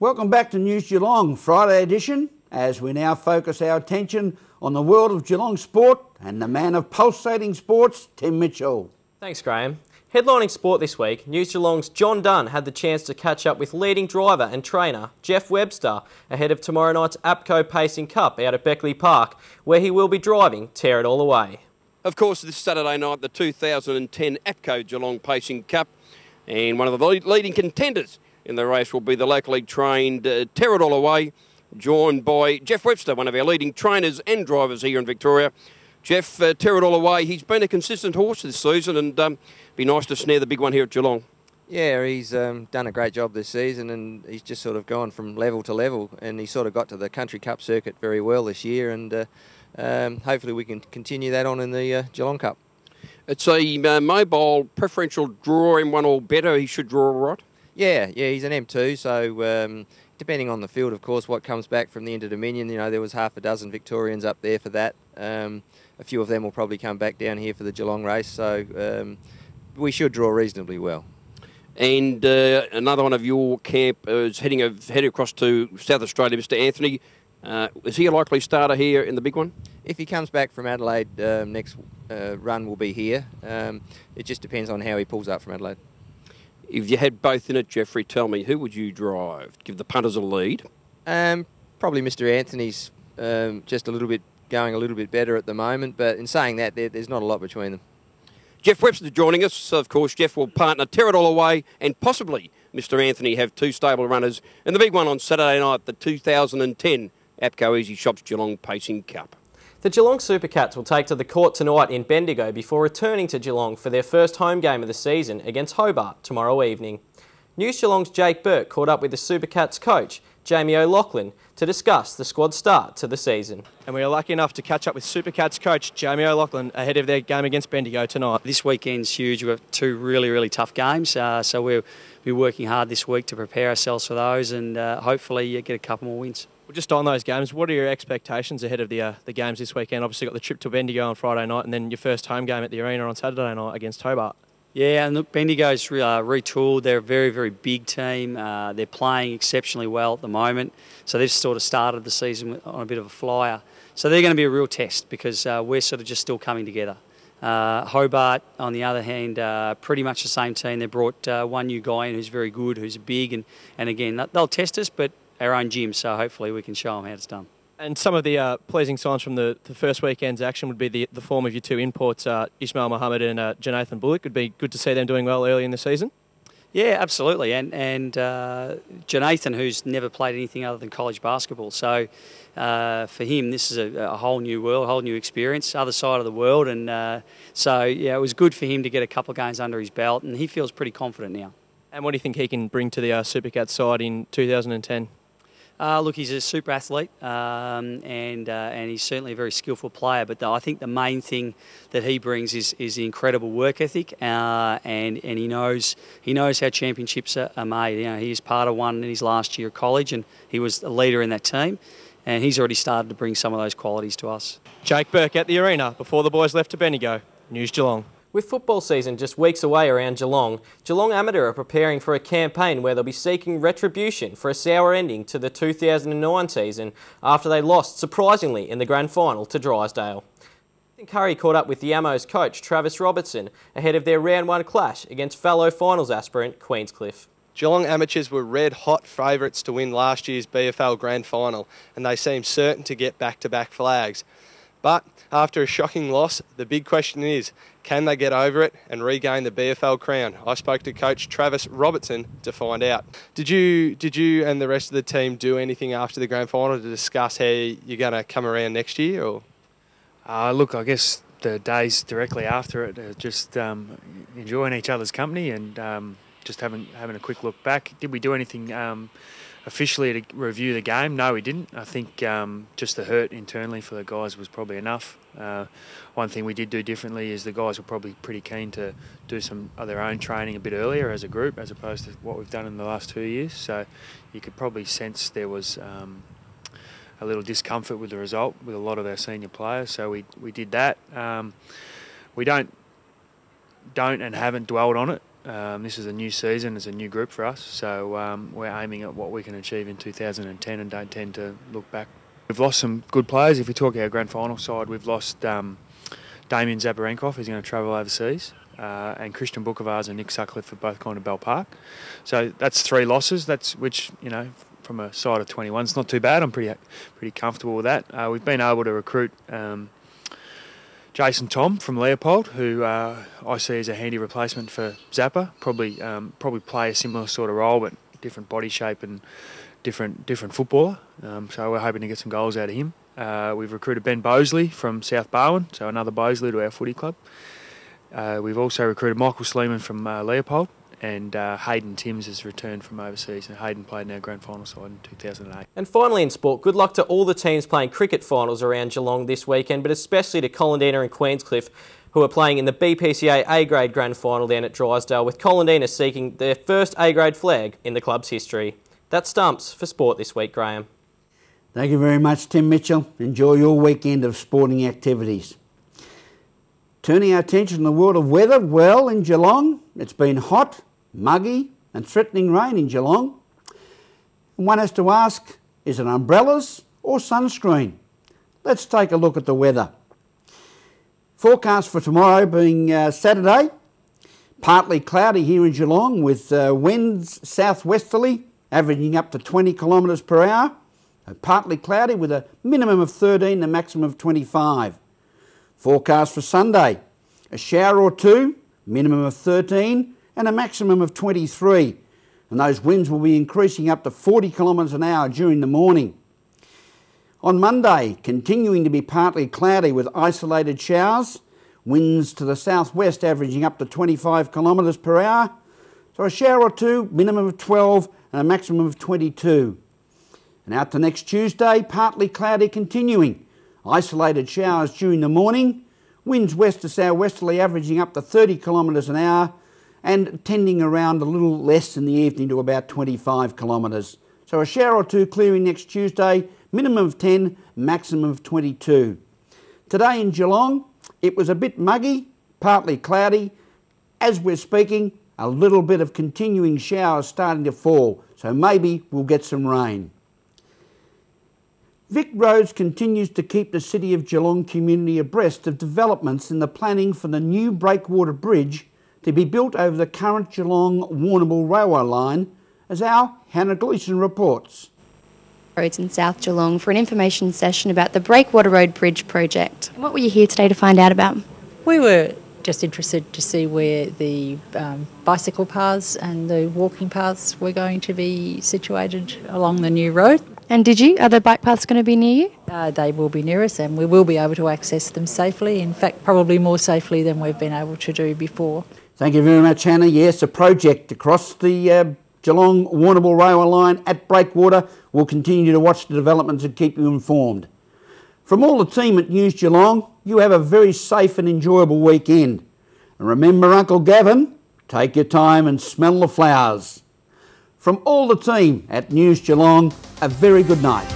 Welcome back to News Geelong, Friday edition, as we now focus our attention on the world of Geelong sport and the man of pulsating sports, Tim Michell. Thanks, Graham. Headlining sport this week, News Geelong's John Dunne had the chance to catch up with leading driver and trainer Jeff Webster ahead of tomorrow night's APCO Pacing Cup out at Beckley Park, where he will be driving Tear It All Away. Of course, this Saturday night, the 2010 APCO Geelong Pacing Cup, and one of the leading contenders in the race will be the locally trained Tear It All Away, joined by Jeff Webster, one of our leading trainers and drivers here in Victoria. Jeff, Tear It All Away, he's been a consistent horse this season, and be nice to snare the big one here at Geelong. Yeah, he's done a great job this season, and he's just sort of gone from level to level, and he sort of got to the Country Cup circuit very well this year, and hopefully we can continue that on in the Geelong Cup. It's a mobile preferential draw in 1 or better. He should draw right. Yeah, he's an M2, so depending on the field, of course, what comes back from the Inter-Dominion, you know, there was half a dozen Victorians up there for that. A few of them will probably come back down here for the Geelong race, so we should draw reasonably well. And another one of your camp is heading across to South Australia, Mr. Anthony. Is he a likely starter here in the big one? If he comes back from Adelaide, next run will be here. It just depends on how he pulls up from Adelaide. If you had both in it, Jeffrey, tell me, who would you drive? Give the punters a lead. Probably Mr. Anthony's just going a little bit better at the moment, but in saying that, there's not a lot between them. Jeff Webster joining us. So of course, Jeff will partner Tear It All Away and possibly Mr. Anthony have two stable runners in the big one on Saturday night, the 2010 APCO Easy Shops Geelong Pacing Cup. The Geelong Supercats will take to the court tonight in Bendigo before returning to Geelong for their first home game of the season against Hobart tomorrow evening. News Geelong's Jake Bourke caught up with the Supercats coach, Jamie O'Loughlin, to discuss the squad start to the season. And we are lucky enough to catch up with Supercats coach Jamie O'Loughlin ahead of their game against Bendigo tonight. This weekend's huge. We've got two really tough games, so we'll be working hard this week to prepare ourselves for those and hopefully get a couple more wins. Well, just on those games, what are your expectations ahead of the games this weekend? Obviously got the trip to Bendigo on Friday night and then your first home game at the Arena on Saturday night against Hobart. Yeah, and look, Bendigo's retooled. They're a very big team. They're playing exceptionally well at the moment. So they've sort of started the season on a bit of a flyer. So they're going to be a real test because we're sort of just still coming together. Hobart, on the other hand, pretty much the same team. They brought one new guy in who's very good, who's big, and again, they'll test us, but our own gym, so hopefully we can show them how it's done. And some of the pleasing signs from the first weekend's action would be the form of your two imports, Ismail Mohammed and Jonathan Bullock. It'd be good to see them doing well early in the season. Yeah, absolutely. And Jonathan, who's never played anything other than college basketball. So for him, this is a whole new world, a whole new experience, other side of the world. And so, yeah, it was good for him to get a couple of games under his belt, and he feels pretty confident now. And what do you think he can bring to the Supercats side in 2010? Look, he's a super athlete and he's certainly a very skillful player, but I think the main thing that he brings is the incredible work ethic and he knows how championships are made. You know, he was part of one in his last year of college and he was a leader in that team, and he's already started to bring some of those qualities to us. Jake Bourke at the Arena before the boys left to Bendigo. News Geelong. With football season just weeks away around Geelong, Geelong Amateur are preparing for a campaign where they'll be seeking retribution for a sour ending to the 2009 season after they lost surprisingly in the grand final to Drysdale. Currie caught up with the Amos coach Travis Robertson ahead of their round 1 clash against fellow finals aspirant Queenscliff. Geelong Amateurs were red-hot favourites to win last year's BFL Grand Final, and they seem certain to get back-to-back flags. But after a shocking loss, the big question is, can they get over it and regain the BFL crown? I spoke to coach Travis Robertson to find out. Did you and the rest of the team do anything after the grand final to discuss how you're going to come around next year? Or? Look, I guess the days directly after it, just enjoying each other's company and just having a quick look back. Did we do anything officially to review the game? No, we didn't. I think just the hurt internally for the guys was probably enough. One thing we did do differently is the guys were probably pretty keen to do some of their own training a bit earlier as a group as opposed to what we've done in the last 2 years. So you could probably sense there was a little discomfort with the result with a lot of our senior players. So we did that. We don't and haven't dwelled on it This is a new season, it's a new group for us, so we're aiming at what we can achieve in 2010 and don't tend to look back. We've lost some good players. If we talk our grand final side, we've lost Damien Zabarenkov, who's going to travel overseas, and Christian Bukavaz and Nick Sutcliffe have both gone to Bell Park. So that's 3 losses, which, you know, from a side of 21, it's not too bad. I'm pretty comfortable with that. We've been able to recruit Jason Tom from Leopold, who I see as a handy replacement for Zappa. Probably play a similar sort of role, but different body shape and different footballer. So we're hoping to get some goals out of him. We've recruited Ben Bosley from South Barwon, so another Bosley to our footy club. We've also recruited Michael Sleeman from Leopold, and Hayden Timms has returned from overseas, and Hayden played in our grand final side in 2008. And finally in sport, good luck to all the teams playing cricket finals around Geelong this weekend, but especially to Colindina and Queenscliff, who are playing in the BPCA A-grade grand final down at Drysdale, with Colindina seeking their first A-grade flag in the club's history. That's Stumps for sport this week, Graham. Thank you very much, Tim Mitchell. Enjoy your weekend of sporting activities. Turning our attention to the world of weather, well, in Geelong, it's been hot, muggy and threatening rain in Geelong. And one has to ask, is it umbrellas or sunscreen? Let's take a look at the weather. Forecast for tomorrow being Saturday, partly cloudy here in Geelong with winds southwesterly averaging up to 20 kilometres per hour. Partly cloudy with a minimum of 13 and a maximum of 25. Forecast for Sunday, a shower or two, minimum of 13 and a maximum of 23. And those winds will be increasing up to 40 kilometres an hour during the morning. On Monday, continuing to be partly cloudy with isolated showers, winds to the southwest averaging up to 25 kilometres per hour. So a shower or two, minimum of 12 and a maximum of 22. And out to next Tuesday, partly cloudy continuing. Isolated showers during the morning, winds west to southwesterly averaging up to 30 kilometres an hour and tending around a little less in the evening to about 25 kilometres. So a shower or two clearing next Tuesday, minimum of 10, maximum of 22. Today in Geelong, it was a bit muggy, partly cloudy. As we're speaking, a little bit of continuing showers starting to fall, so maybe we'll get some rain. Vic Roads continues to keep the City of Geelong community abreast of developments in the planning for the new breakwater bridge to be built over the current Geelong-Warrnambool railway line, as our Hannah Gleeson reports. Roads in South Geelong for an information session about the Breakwater Road Bridge project. And what were you here today to find out about? We were just interested to see where the bicycle paths and the walking paths were going to be situated along the new road. And did you? Are the bike paths going to be near you? They will be near us and we will be able to access them safely, in fact probably more safely than we've been able to do before. Thank you very much, Hannah. Yes, a project across the Geelong-Warrnambool railway line at Breakwater. We'll continue to watch the developments and keep you informed. From all the team at News Geelong, you have a very safe and enjoyable weekend. And remember Uncle Gavin, take your time and smell the flowers. From all the team at News Geelong, a very good night.